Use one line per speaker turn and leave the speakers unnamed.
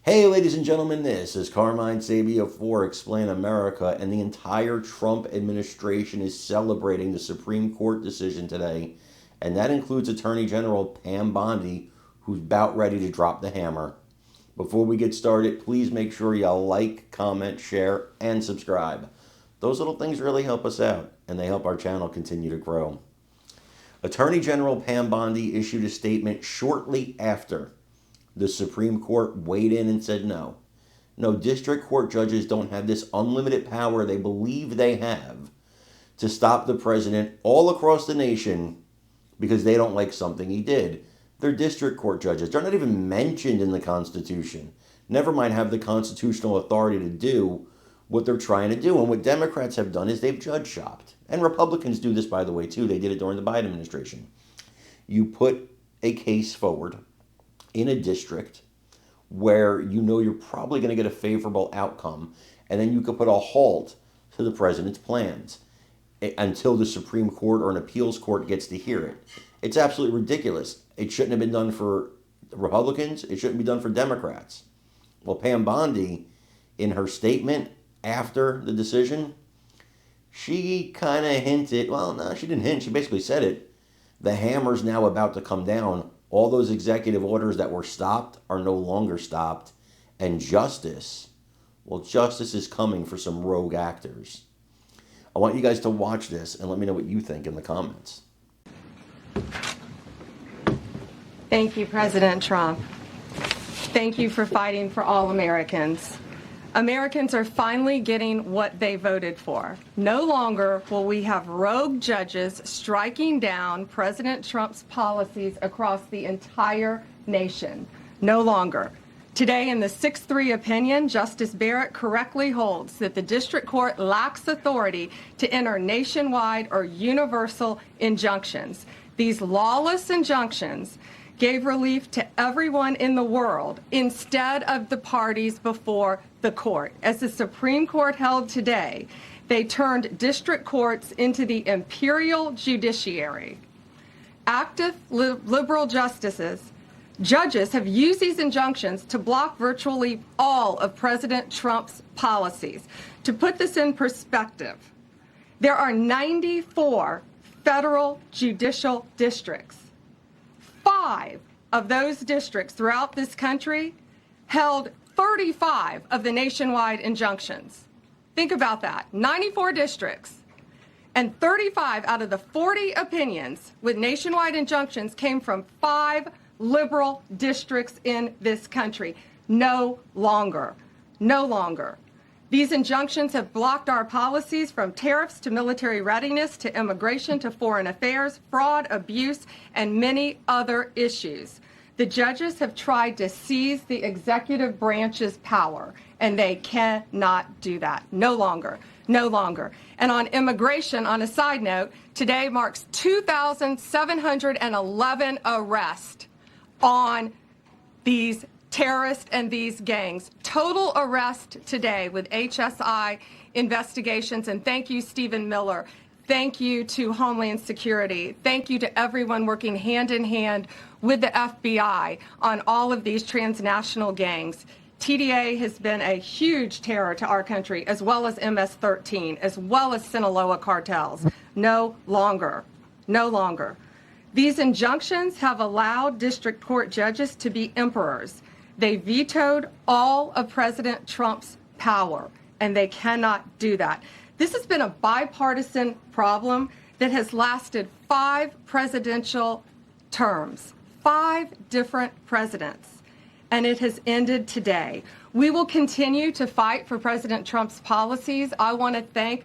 Hey, ladies and gentlemen, this is Carmine Sabia for Explain America, and the entire Trump administration is celebrating the Supreme Court decision today, and that includes Attorney General Pam Bondi, who's about ready to drop the hammer. Before we get started, please make sure you like, comment, share, and subscribe. Those little things really help us out, and they help our channel continue to grow. Attorney General Pam Bondi issued a statement shortly after the Supreme Court weighed in and said no. No, district court judges don't have this unlimited power they believe they have to stop the president all across the nation because they don't like something he did. They're district court judges. They're not even mentioned in the Constitution. Never mind have the constitutional authority to do what they're trying to do. And what Democrats have done is they've judge shopped. And Republicans do this, by the way, too. They did it during the Biden administration. You put a case forward in a district where you know you're probably going to get a favorable outcome, and then you could put a halt to the president's plans until the Supreme Court or an appeals court gets to hear it. It's absolutely ridiculous. It shouldn't have been done for Republicans. It shouldn't be done for Democrats. Well, Pam Bondi, in her statement after the decision, she kind of hinted, well, no, she didn't hint. She basically said it. The hammer's now about to come down. All those executive orders that were stopped are no longer stopped. And justice, well, justice is coming for some rogue actors. I want you guys to watch this and let me know what you think in the comments.
Thank you, President Trump. Thank you for fighting for all Americans. Americans are finally getting what they voted for. No longer will we have rogue judges striking down President Trump's policies across the entire nation. No longer. Today, in the 6-3 opinion, Justice Barrett correctly holds that the district court lacks authority to enter nationwide or universal injunctions. These lawless injunctions gave relief to everyone in the world instead of the parties before the court. As the Supreme Court held today, they turned district courts into the imperial judiciary. Active liberal judges have used these injunctions to block virtually all of President Trump's policies. To put this in perspective, there are 94 federal judicial districts. 5 of those districts throughout this country held 35 of the nationwide injunctions. Think about that. 94 districts and 35 out of the 40 opinions with nationwide injunctions came from 5 liberal districts in this country. No longer. No longer. These injunctions have blocked our policies from tariffs to military readiness to immigration to foreign affairs, fraud, abuse, and many other issues. The judges have tried to seize the executive branch's power, and they cannot do that. No longer. No longer. And on immigration, on a side note, today marks 2,711 arrests on these terrorists and these gangs. Total arrest today with HSI investigations. And thank you, Stephen Miller. Thank you to Homeland Security. Thank you to everyone working hand in hand with the FBI on all of these transnational gangs. TDA has been a huge terror to our country, as well as MS-13, as well as Sinaloa cartels. No longer. No longer. These injunctions have allowed district court judges to be emperors. They vetoed all of President Trump's power, and they cannot do that. This has been a bipartisan problem that has lasted 5 presidential terms, 5 different presidents, and it has ended today. We will continue to fight for President Trump's policies. I want to thank